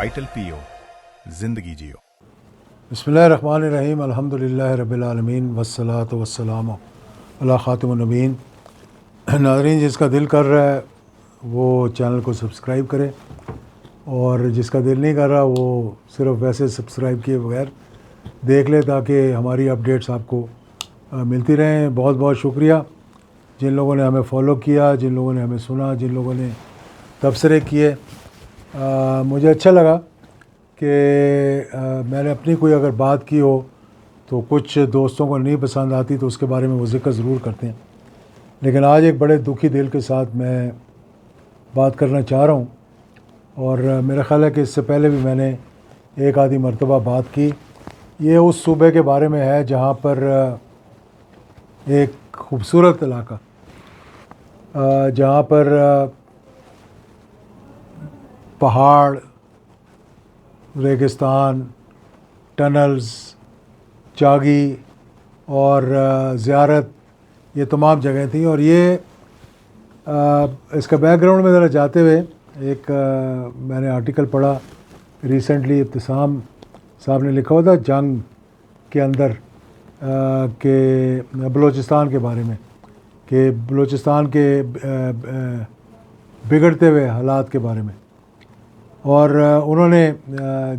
Vital PO, जिंदगी जियो। बिस्मिल्लाहिर्रहमानिर्रहीम, अल्हम्दुलिल्लाहि रब्बिल आलमीन, वस्सलातु वस्सलामु अला खातिमुन नबीन। नाज़रीन, जिसका दिल कर रहा है वो चैनल को सब्सक्राइब करे और जिसका दिल नहीं कर रहा वो सिर्फ़ वैसे सब्सक्राइब किए बगैर देख ले ताकि हमारी अपडेट्स आपको मिलती रहें। बहुत बहुत शुक्रिया जिन लोगों ने हमें फ़ॉलो किया, जिन लोगों ने हमें सुना, जिन लोगों ने तबसरे किए। मुझे अच्छा लगा कि मैंने अपनी कोई अगर बात की हो तो कुछ दोस्तों को नहीं पसंद आती तो उसके बारे में वो ज़िक्र ज़रूर करते हैं, लेकिन आज एक बड़े दुखी दिल के साथ मैं बात करना चाह रहा हूँ। और मेरा ख़्याल है कि इससे पहले भी मैंने एक आधी मरतबा बात की। ये उस सूबे के बारे में है जहाँ पर एक खूबसूरत इलाका, जहाँ पर पहाड़, रेगिस्तान, टनल्स, चागी और ज़ियारत, ये तमाम जगह थी। और ये इसका बैकग्राउंड में ज़रा जाते हुए एक मैंने आर्टिकल पढ़ा रिसेंटली, इब्तिसाम साहब ने लिखा हुआ था जंग के अंदर के बलूचिस्तान के बारे में, कि बलूचिस्तान के बिगड़ते हुए हालात के बारे में। और उन्होंने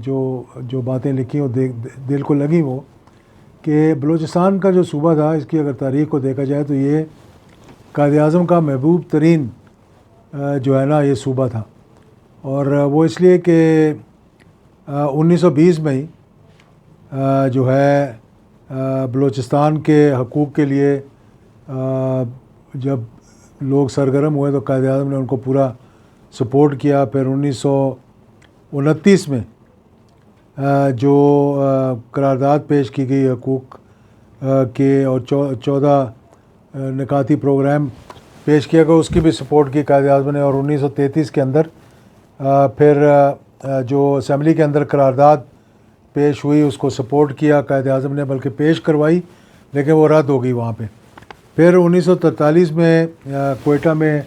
जो बातें लिखी वो दिल को लगी, वो कि बलूचिस्तान का जो सूबा था, इसकी अगर तारीख़ को देखा जाए तो ये कायद-ए-आज़म का महबूब तरीन जो है ना ये सूबा था। और वो इसलिए कि 1920 में ही जो है बलूचिस्तान के हकूक़ के लिए जब लोग सरगर्म हुए तो कायद-ए-आज़म ने उनको पूरा सपोर्ट किया। फिर 1929 में जो करारदाद पेश की गई हकूक़ के और 14 निकाती प्रोग्राम पेश किया गया, उसकी भी सपोर्ट की कायद-ए-आज़म ने। और 1933 के अंदर फिर जो असेंबली के अंदर करारदाद पेश हुई उसको सपोर्ट किया कायद-ए-आज़म ने, बल्कि पेश करवाई लेकिन वो रद्द हो गई वहाँ पे। फिर 1943 में कोयटा में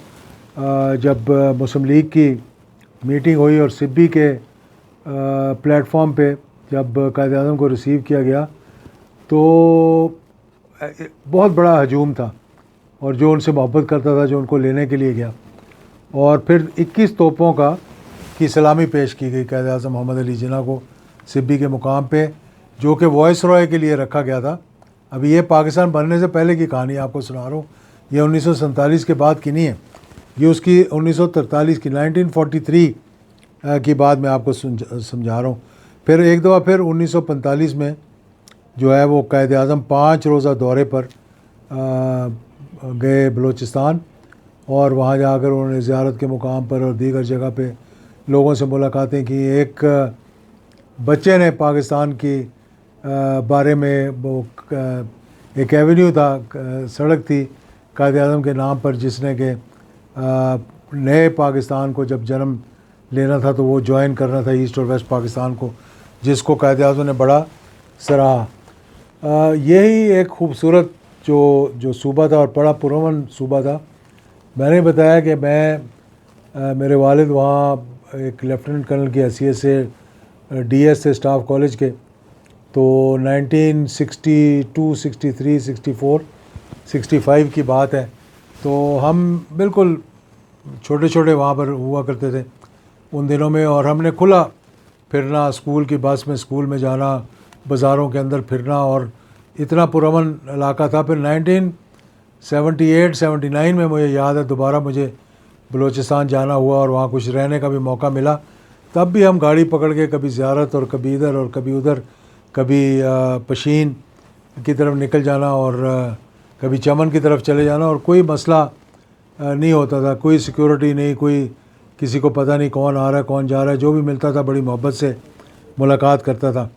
जब मुस्लिम लीग की मीटिंग हुई और सिब्बी के प्लेटफॉर्म पे जब कायद-ए-आज़म को रिसीव किया गया तो बहुत बड़ा हजूम था, और जो उनसे मोहब्बत करता था, जो उनको लेने के लिए गया, और फिर 21 तोपों की सलामी पेश की गई कायद-ए-आज़म मोहम्मद अली जिन्ना को सिब्बी के मुकाम पे, जो कि वॉइस रॉय के लिए रखा गया था। अभी ये पाकिस्तान बनने से पहले की कहानी आपको सुना रहा हूँ, ये 1947 के बाद की नहीं है, ये उसकी 1943 की 1943 की बात मैं आपको समझा रहा हूँ। फिर एक दफ़ा फिर 1945 में जो है वो कायद-ए-आज़म 5 रोज़ा दौरे पर गए बलूचिस्तान, और वहाँ जाकर उन्होंने ज़ियारत के मुकाम पर और दीगर जगह पे लोगों से मुलाकातें की। एक बच्चे ने पाकिस्तान की बारे में वो एक एवेन्यू था, सड़क थी कायद-ए-आज़म के नाम पर, जिसने कि नए पाकिस्तान को जब जन्म लेना था तो वो ज्वाइन करना था ईस्ट और वेस्ट पाकिस्तान को, जिसको कायद-ए-आज़म ने बड़ा सराहा। यही एक खूबसूरत जो सूबा था और बड़ा पुरअमन सूबा था। मैंने बताया कि मेरे वालिद वहाँ एक लेफ्टिनेंट कर्नल की हैसियत से डीएस थे स्टाफ कॉलेज के। तो 1962, 63, 64, 65 की बात है। तो हम बिल्कुल छोटे छोटे वहाँ पर हुआ करते थे उन दिनों में, और हमने खुला फिरना, स्कूल की बस में स्कूल में जाना, बाज़ारों के अंदर फिरना, और इतना पुरअमन इलाका था। फिर 1978, 79 में मुझे याद है दोबारा मुझे बलूचिस्तान जाना हुआ और वहाँ कुछ रहने का भी मौका मिला। तब भी हम गाड़ी पकड़ के कभी ज़ियारत और कभी इधर और कभी उधर, कभी पशीन की तरफ निकल जाना और कभी चमन की तरफ चले जाना, और कोई मसला नहीं होता था, कोई सिक्योरिटी नहीं, कोई किसी को पता नहीं कौन आ रहा है कौन जा रहा है। जो भी मिलता था बड़ी मोहब्बत से मुलाकात करता था।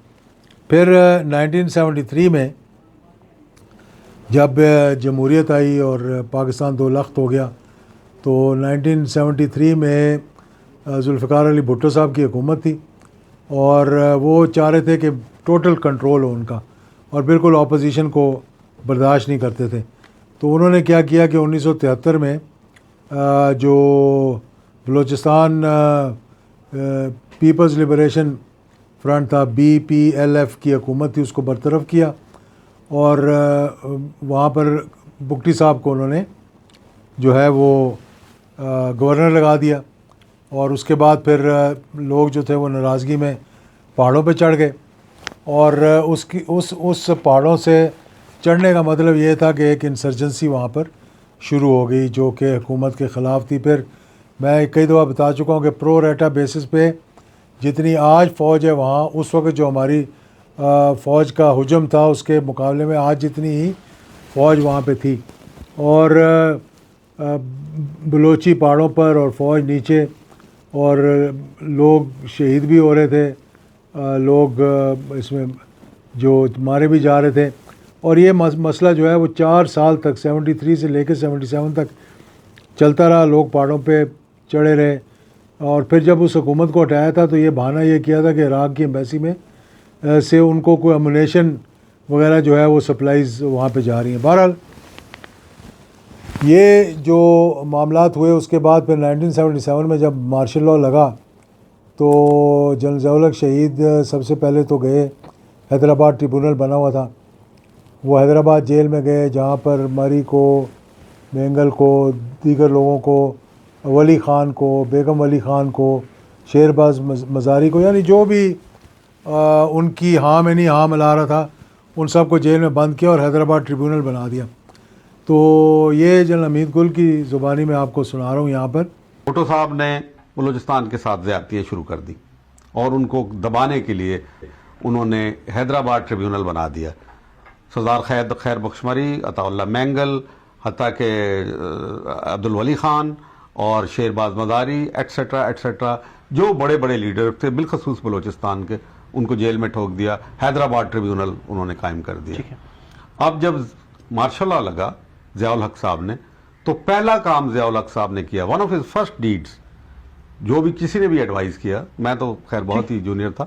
फिर 1973 में जब जमहूरियत आई और पाकिस्तान दो लख्त हो गया, तो 1973 में जुल्फ़िकार अली भुट्टो साहब की हुकूमत थी, और वो चाह रहे थे कि टोटल कंट्रोल हो उनका, और बिल्कुल अपोजिशन को बर्दाश्त नहीं करते थे। तो उन्होंने क्या किया कि 1973 में जो बलूचिस्तान पीपल्स लिबरेशन फ्रंट था, BPLF की हुकूमत थी, उसको बरतरफ किया और वहाँ पर बुगटी साहब को उन्होंने जो है वो गवर्नर लगा दिया। और उसके बाद फिर लोग जो थे वो नाराज़गी में पहाड़ों पे चढ़ गए और उसकी उस पहाड़ों से चढ़ने का मतलब ये था कि एक इंसर्जेंसी वहाँ पर शुरू हो गई जो कि हुकूमत के ख़िलाफ़ थी। फिर मैं कई दफ़ा बता चुका हूँ कि प्रो रेटा बेसिस पे जितनी आज फ़ौज है वहाँ, उस वक्त जो हमारी फ़ौज का हुजम था उसके मुकाबले में आज जितनी ही फ़ौज वहाँ पे थी। और बलोची पहाड़ों पर और फ़ौज नीचे, और लोग शहीद भी हो रहे थे, लोग इसमें जो मारे भी जा रहे थे। और ये मसला जो है वो 4 साल तक 73 से लेकर 77 तक चलता रहा। लोग पहाड़ों पे चढ़े रहे और फिर जब उस हुकूमत को हटाया था तो ये बहाना ये किया था कि इराक़ की एम्बेसी में से उनको कोई अम्यूनेशन वगैरह जो है वो सप्लाईज़ वहाँ पे जा रही हैं। बहरहाल ये जो मामलात हुए उसके बाद फिर 1977 में जब मार्शल लॉ लगा तो जनरल ज़िया-उल-हक शहीद सबसे पहले तो गए, हैदराबाद ट्रिब्यूनल बना हुआ था, वो हैदराबाद जेल में गए जहाँ पर मरी को, मेंगल को, दीगर लोगों को, वली ख़ान को, बेगम वली ख़ान को, शेरबाज मज़ारी को, यानी जो भी उनकी हाँ में नहीं हाँ मिला रहा था उन सब को जेल में बंद किया और हैदराबाद ट्रिब्यूनल बना दिया। तो ये जनरल हमीद गुल की ज़ुबानी में आपको सुना रहा हूँ यहाँ पर। भुट्टो साहब ने बलूचिस्तान के साथ ज़्यादतियाँ शुरू कर दी और उनको दबाने के लिए उन्होंने हैदराबाद ट्रिब्यूनल बना दिया। सरदार खैर बख्शमरी, अताउल्लाह मेंगल, हत्ता के अब्दुल वली ख़ान और शेरबाज मज़ारी एट्सेट्रा एट्सेट्रा जो बड़े बड़े लीडर थे बिलखसूस बलूचिस्तान के, उनको जेल में ठोक दिया। हैदराबाद ट्रिब्यूनल उन्होंने कायम कर दिया। अब जब मार्शल लॉ लगा ज़िया-उल-हक साहब ने, तो पहला काम ज़िया-उल-हक साहब ने किया, one of his first deeds, जो भी किसी ने भी एडवाइस किया, मैं तो खैर बहुत ही जूनियर था,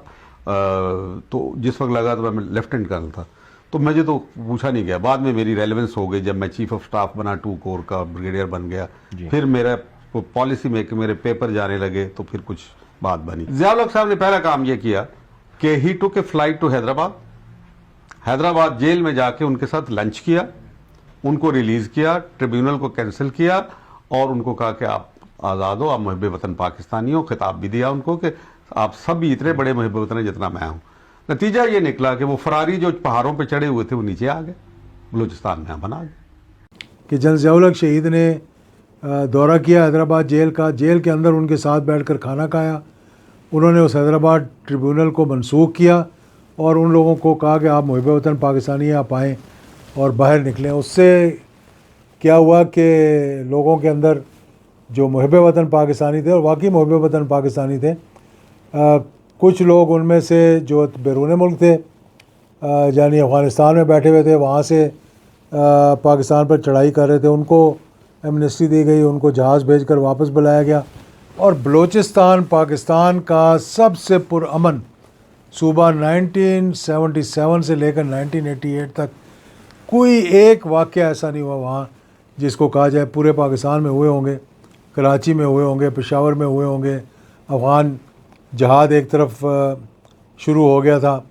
तो जिस वक्त लगा तो मैं लेफ्टिनेंट कर्नल था, तो मुझे तो पूछा नहीं गया। बाद में मेरी रेलेवेंस हो गई जब मैं चीफ ऑफ स्टाफ बना, 2 कोर का ब्रिगेडियर बन गया, फिर मेरा पॉलिसी में मेरे पेपर जाने लगे, तो फिर कुछ बात बनी। ज़िया-उल-हक साहब ने पहला काम यह किया कि ही टुक ए फ्लाइट टू हैदराबाद जेल में जाके उनके साथ लंच किया, उनको रिलीज़ किया, ट्रिब्यूनल को कैंसिल किया और उनको कहा कि आप आज़ाद हो, आप मुहिब वतन पाकिस्तानी हो। खिताब भी दिया उनको कि आप सब भी इतने बड़े मुहिब वतन हैं जितना मैं हूँ। नतीजा ये निकला कि वो फरारी जो पहाड़ों पे चढ़े हुए थे वो नीचे आ गए, बलूचिस्तान में बना गए। कि जनरल ज़िया-उल-हक शहीद ने दौरा किया हैदराबाद जेल का, जेल के अंदर उनके साथ बैठकर खाना खाया। उन्होंने उस हैदराबाद ट्रिब्यूनल को मनसूख किया और उन लोगों को कहा कि आप मुहिब वतन पाकिस्तानी हैं, आप आएँ और बाहर निकलें। उससे क्या हुआ कि लोगों के अंदर जो मुहिब वतन पाकिस्तानी थे और वाकई मुहिब वतन पाकिस्तानी थे, कुछ लोग उनमें से जो बैरून मुल्क थे, यानी अफ़गानिस्तान में बैठे हुए थे, वहाँ से पाकिस्तान पर चढ़ाई कर रहे थे, उनको एमनेस्टी दी गई, उनको जहाज़ भेजकर वापस बुलाया गया। और बलूचिस्तान पाकिस्तान का सबसे पुरअमन सूबा 1977 से लेकर 1988 तक कोई एक वाक़या ऐसा नहीं हुआ वहाँ जिसको कहा जाए पूरे पाकिस्तान में हुए होंगे, कराची में हुए होंगे, पेशावर में हुए होंगे। अफ़गान जहाद एक तरफ शुरू हो गया था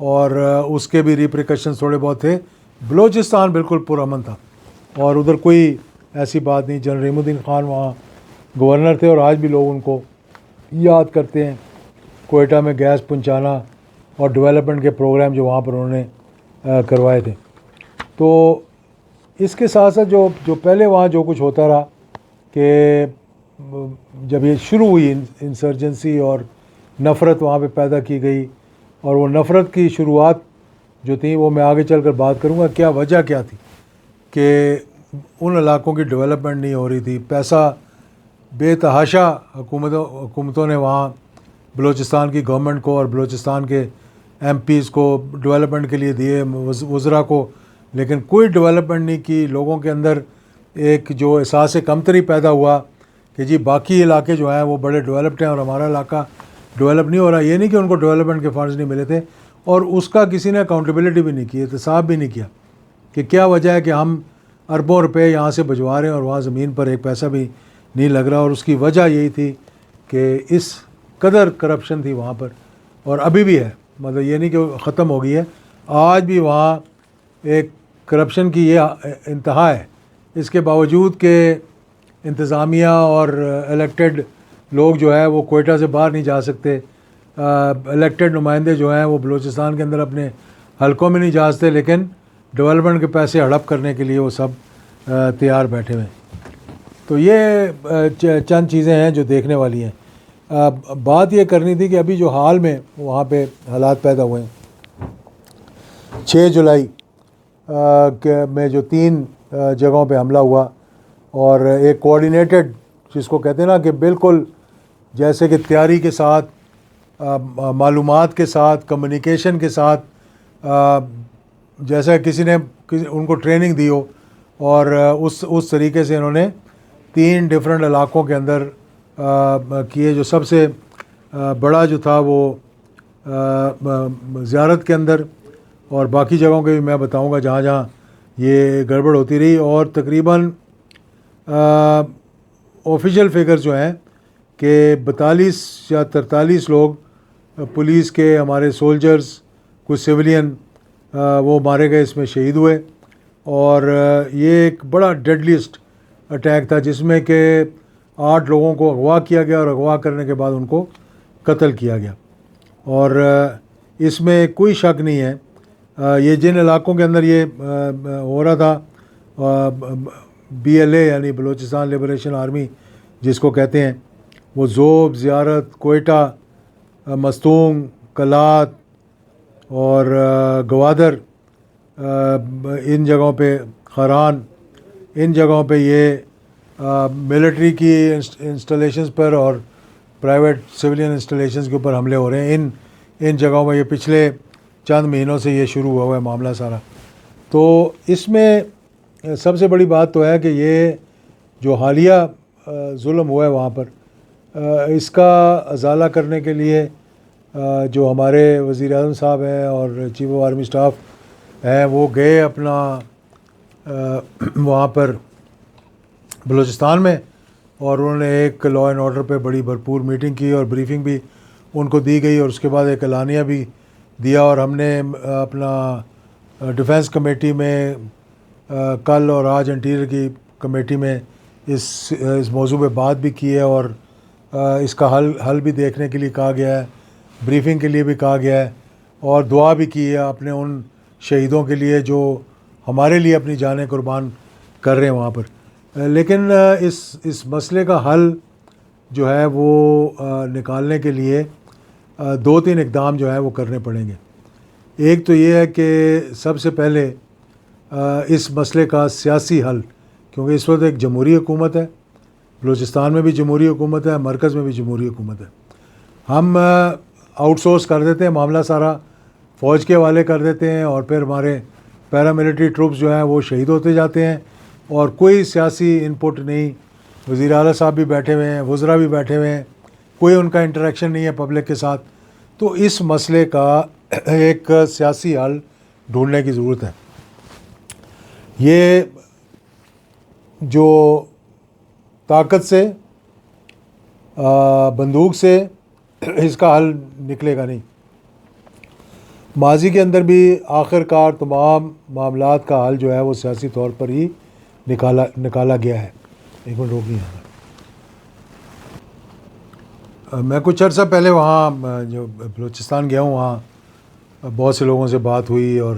और उसके भी रिप्रिकॉशंस थोड़े बहुत थे। बलूचिस्तान बिल्कुल पुरअमन था और उधर कोई ऐसी बात नहीं। जनरल रहीमुद्दीन ख़ान वहाँ गवर्नर थे और आज भी लोग उनको याद करते हैं। कोयटा में गैस पहुँचाना और डेवलपमेंट के प्रोग्राम जो वहाँ पर उन्होंने करवाए थे। तो इसके साथ साथ जो पहले वहाँ जो कुछ होता रहा कि जब ये शुरू हुई इंसर्जेंसी और नफ़रत वहाँ पे पैदा की गई, और वो नफ़रत की शुरुआत जो थी वो मैं आगे चलकर बात करूँगा। क्या वजह क्या थी कि उन इलाकों की डेवलपमेंट नहीं हो रही थी। पैसा बेतहाशा हुकूमतों ने वहाँ बलूचिस्तान की गवर्नमेंट को और बलूचिस्तान के MPs को डेवलपमेंट के लिए दिए, वज़रा को, लेकिन कोई डेवलपमेंट नहीं की। लोगों के अंदर एक जो एहसास कमतरी पैदा हुआ कि जी बाकी इलाके जो हैं वो बड़े डेवलप्ड हैं और हमारा इलाका डेवलप नहीं हो रहा। ये नहीं कि उनको डेवलपमेंट के फंड्स नहीं मिले थे और उसका किसी ने अकाउंटेबिलिटी भी नहीं की, एहतसाब भी नहीं किया कि क्या वजह है कि हम अरबों रुपए यहाँ से भिजवा रहे हैं और वहाँ ज़मीन पर एक पैसा भी नहीं लग रहा। और उसकी वजह यही थी कि इस कदर करप्शन थी वहाँ पर, और अभी भी है, मतलब ये नहीं कि ख़त्म हो गई है, आज भी वहाँ एक करप्शन की ये इंतहा है। इसके बावजूद कि इंतज़ामिया और इलेक्टेड लोग जो है वो कोयटा से बाहर नहीं जा सकते, इलेक्टेड नुमाइंदे जो हैं वो बलूचिस्तान के अंदर अपने हलकों में नहीं जा सकते, लेकिन डेवलपमेंट के पैसे हड़प करने के लिए वो सब तैयार बैठे हुए हैं। तो ये चंद चीज़ें हैं जो देखने वाली हैं। बात ये करनी थी कि अभी जो हाल में वहाँ पे हालात पैदा हुए हैं, 6 जुलाई में जो 3 जगहों पे हमला हुआ और एक कोऑर्डिनेटेड, जिसको कहते हैं ना कि बिल्कुल जैसे कि तैयारी के साथ, मालूमात के साथ, कम्युनिकेशन के साथ, जैसा किसी ने उनको ट्रेनिंग दी हो, और उस तरीके से इन्होंने 3 डिफरेंट इलाकों के अंदर किए। जो सबसे बड़ा जो था वो ज़ियारत के अंदर, और बाकी जगहों के भी मैं बताऊंगा जहाँ जहाँ ये गड़बड़ होती रही। और तकरीबन ऑफिशियल फिगर जो हैं कि 42 या 43 लोग पुलिस के, हमारे सोल्जर्स, कुछ सिविलियन वो मारे गए, इसमें शहीद हुए। और ये एक बड़ा डेडलिस्ट अटैक था जिसमें कि 8 लोगों को अगवा किया गया और अगवा करने के बाद उनको कत्ल किया गया। और इसमें कोई शक नहीं है, ये जिन इलाकों के अंदर ये हो रहा था, BLA यानी बलूचिस्तान लिबरेशन आर्मी जिसको कहते हैं, वो ज़ोब, ज़ियारत, कोयटा, मस्तूंग, कलात और गवादर, इन जगहों पे, खरान, इन जगहों पे ये मिलिट्री की इंस्टॉलेशंस पर और प्राइवेट सिविलियन इंस्टॉलेशंस के ऊपर हमले हो रहे हैं। इन जगहों में ये पिछले चंद महीनों से ये शुरू हुआ है मामला सारा। तो इसमें सबसे बड़ी बात तो है कि ये जो हालिया जुल्म हुआ है वहाँ पर, इसका अजाला करने के लिए जो हमारे वज़ीर आज़म साहब हैं और चीफ ऑफ आर्मी स्टाफ हैं, वो गए अपना वहाँ पर बलूचिस्तान में, और उन्होंने एक लॉ एंड ऑर्डर पे बड़ी भरपूर मीटिंग की और ब्रीफिंग भी उनको दी गई, और उसके बाद एक एलानिया भी दिया। और हमने अपना डिफेंस कमेटी में कल और आज इंटीरियर की कमेटी में इस मौजू पे बात भी की है, और इसका हल भी देखने के लिए कहा गया है, ब्रीफिंग के लिए भी कहा गया है, और दुआ भी की है अपने उन शहीदों के लिए जो हमारे लिए अपनी जानें कुर्बान कर रहे हैं वहाँ पर। लेकिन इस मसले का हल जो है वो निकालने के लिए 2-3 इक़दाम जो है वो करने पड़ेंगे। एक तो ये है कि सबसे पहले इस मसले का सियासी हल, क्योंकि इस वक्त एक जमहूरी हुकूमत है, बलूचिस्तान में भी जमहूरी हुकूमत है, मरकज़ में भी जमहूरी हुकूमत है। हम आउटसोर्स कर देते हैं मामला सारा, फ़ौज के हवाले कर देते हैं, और फिर हमारे पैरामिलिट्री ट्रूप्स जो हैं वो शहीद होते जाते हैं, और कोई सियासी इनपुट नहीं। वज़ीर आला साहब भी बैठे हुए हैं, वज़रा भी बैठे हुए हैं, कोई उनका इंटरेक्शन नहीं है पब्लिक के साथ। तो इस मसले का एक सियासी हल ढूंढने की ज़रूरत है। ये जो ताकत से, बंदूक से इसका हल निकलेगा नहीं। माजी के अंदर भी आखिरकार तमाम मामलात का हल जो है वो सियासी तौर पर ही निकाला गया है। एक मिनट रोकिए, मैं कुछ अर्सा पहले वहाँ जो बलूचिस्तान गया हूँ, वहाँ बहुत से लोगों से बात हुई और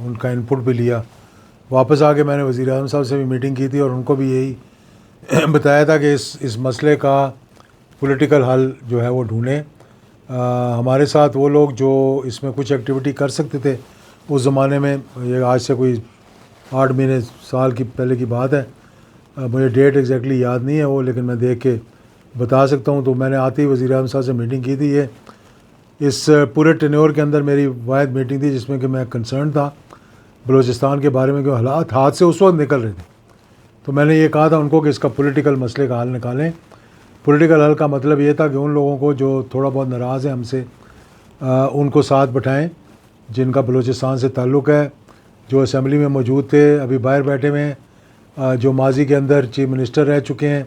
उनका इनपुट भी लिया। वापस आके मैंने वज़ीर आज़म साहब से भी मीटिंग की थी और उनको भी यही बताया था कि इस मसले का पॉलिटिकल हल जो है वो ढूंढें। हमारे साथ वो लोग जो इसमें कुछ एक्टिविटी कर सकते थे उस ज़माने में, ये आज से कोई 8 महीने साल की पहले की बात है, मुझे डेट एग्जैक्टली याद नहीं है वो, लेकिन मैं देख के बता सकता हूँ। तो मैंने आते ही वज़ीर आज़म साहब से मीटिंग की थी। ये इस पूरे टेन्योर के अंदर मेरी वाहिद मीटिंग थी जिसमें कि मैं कंसर्न था बलूचिस्तान के बारे में, कि हालात हाथ से उस वक्त निकल रहे थे। तो मैंने ये कहा था उनको कि इसका पॉलिटिकल मसले का हल निकालें। पॉलिटिकल हल का मतलब ये था कि उन लोगों को जो थोड़ा बहुत नाराज़ है हमसे, उनको साथ बिठाएं जिनका बलूचिस्तान से ताल्लुक़ है, जो असम्बली में मौजूद थे, अभी बाहर बैठे हुए हैं, जो माजी के अंदर चीफ मिनिस्टर रह चुके हैं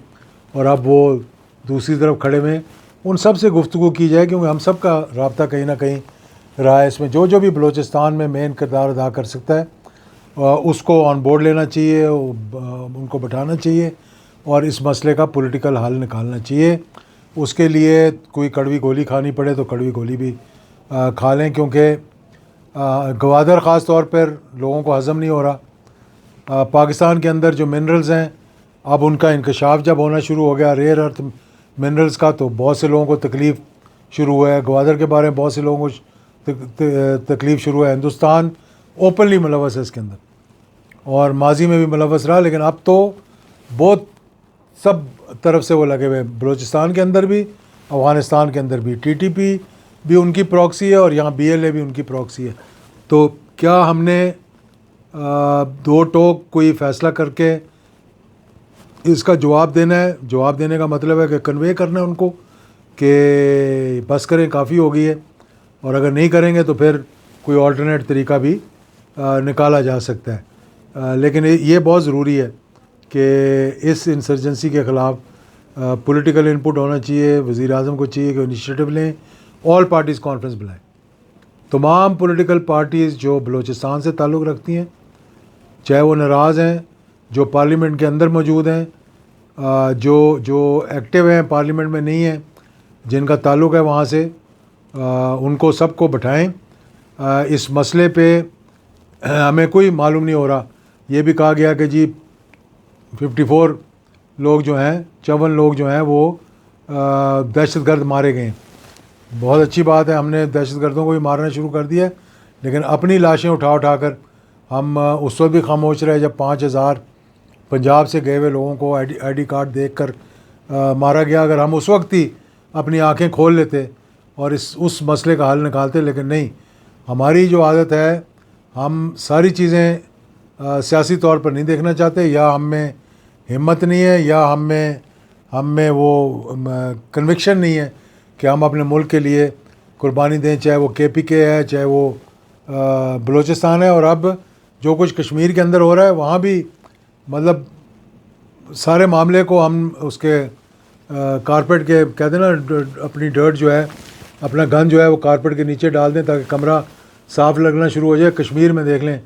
और अब वो दूसरी तरफ खड़े हुए हैं, उन सब से गुफ्तगू की जाए, क्योंकि हम सब का राब्ता कहीं ना कहीं रहा है इसमें। जो भी बलूचिस्तान में मेन किरदार अदा कर सकता है उसको ऑन बोर्ड लेना चाहिए, उनको बैठाना चाहिए और इस मसले का पॉलिटिकल हल निकालना चाहिए। उसके लिए कोई कड़वी गोली खानी पड़े तो कड़वी गोली भी खा लें, क्योंकि गवादर ख़ास तौर पर लोगों को हज़म नहीं हो रहा। पाकिस्तान के अंदर जो मिनरल्स हैं अब उनका इंकशाफ जब होना शुरू हो गया रेयर अर्थ मिनरल्स का, तो बहुत से लोगों को तकलीफ़ शुरू हुआ है। गवादर के बारे में बहुत से लोगों को तकलीफ़ शुरू हुआ है। हिंदुस्तान ओपनली मुलवस है इसके अंदर और माजी में भी मुलवस रहा, लेकिन अब तो बहुत सब तरफ से वो लगे हुए, बलूचिस्तान के अंदर भी अफ़गानिस्तान के अंदर भी। टीटीपी भी उनकी प्रॉक्सी है और यहाँ बीएलए भी उनकी प्रॉक्सी है। तो क्या हमने दो टोक कोई फ़ैसला करके इसका जवाब देना है? जवाब देने का मतलब है कि कन्वे करना है उनको कि बस करें, काफ़ी हो गई है, और अगर नहीं करेंगे तो फिर कोई ऑल्टरनेट तरीका भी निकाला जा सकता है। लेकिन ये बहुत ज़रूरी है कि इस इंसर्जेंसी के ख़िलाफ़ पॉलिटिकल इनपुट होना चाहिए। वज़ीर आज़म को चाहिए कि इनिशिएटिव लें, ऑल पार्टीज़ कॉन्फ्रेंस बुलाएं। तमाम पॉलिटिकल पार्टीज़ जो बलूचिस्तान से ताल्लुक़ रखती हैं, चाहे वो नाराज़ हैं, जो पार्लियामेंट के अंदर मौजूद हैं, जो एक्टिव हैं पार्लियामेंट में नहीं हैं, जिनका ताल्लुक़ है वहाँ से, उनको सबको बैठाएं। इस मसले पे हमें कोई मालूम नहीं हो रहा। ये भी कहा गया कि जी 54 लोग जो हैं, 54 लोग जो हैं वो दहशतगर्द मारे गए। बहुत अच्छी बात है, हमने दहशतगर्दों को भी मारना शुरू कर दिया है, लेकिन अपनी लाशें उठा कर हम उस वक्त भी खामोश रहे जब 5000 पंजाब से गए हुए लोगों को आईडी कार्ड देखकर मारा गया। अगर हम उस वक्त ही अपनी आंखें खोल लेते और उस मसले का हल निकालते, लेकिन नहीं, हमारी जो आदत है, हम सारी चीज़ें सियासी तौर पर नहीं देखना चाहते, या हम में हिम्मत नहीं है, या हम में वो कन्विक्शन नहीं है कि हम अपने मुल्क के लिए कुर्बानी दें, चाहे वो केपीके है, चाहे वो बलूचिस्तान है। और अब जो कुछ कश्मीर के अंदर हो रहा है, वहाँ भी मतलब सारे मामले को हम उसके कारपेट के कहते हैं ना, अपनी डर्ट जो है, अपना गन जो है वो कारपेट के नीचे डाल दें ताकि कमरा साफ़ लगना शुरू हो जाए। कश्मीर में देख लें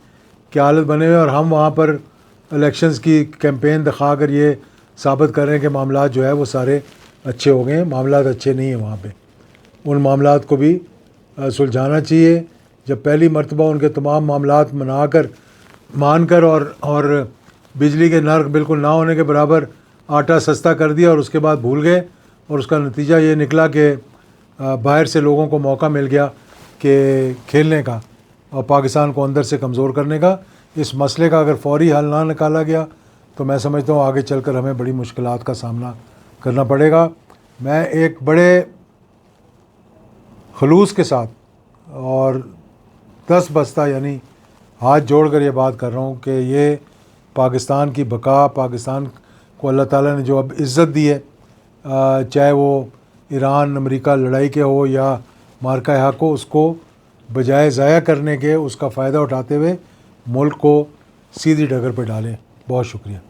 क्या हालत बने हुए, और हम वहाँ पर इलेक्शंस की कैंपेन दिखा कर ये साबित कर रहे हैं कि मामलात जो है वो सारे अच्छे हो गए हैं। मामलात अच्छे नहीं हैं वहाँ पे, उन मामलात को भी सुलझाना चाहिए। जब पहली मर्तबा उनके तमाम मामलात मानकर और बिजली के नर्क बिल्कुल ना होने के बराबर आटा सस्ता कर दिया और उसके बाद भूल गए, और उसका नतीजा ये निकला कि बाहर से लोगों को मौका मिल गया कि खेलने का और पाकिस्तान को अंदर से कमज़ोर करने का। इस मसले का अगर फौरी हल ना निकाला गया तो मैं समझता हूँ आगे चलकर हमें बड़ी मुश्किलात का सामना करना पड़ेगा। मैं एक बड़े खलूस के साथ और 10 बस्ता यानी हाथ जोड़कर ये बात कर रहा हूँ कि ये पाकिस्तान की बका, पाकिस्तान को अल्लाह ताला ने जो अब इज़्ज़त दी है, चाहे वो ईरान अमेरिका लड़ाई के हो या मार्का हक हो, उसको बजाय ज़ाया करने के उसका फ़ायदा उठाते हुए मुल्क को सीधी डगर पर डालें। बहुत शुक्रिया।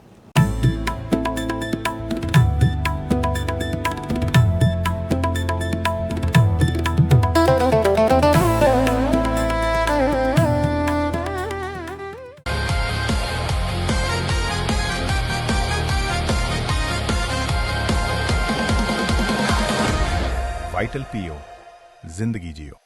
वाइटल पीओ, जिंदगी जियो।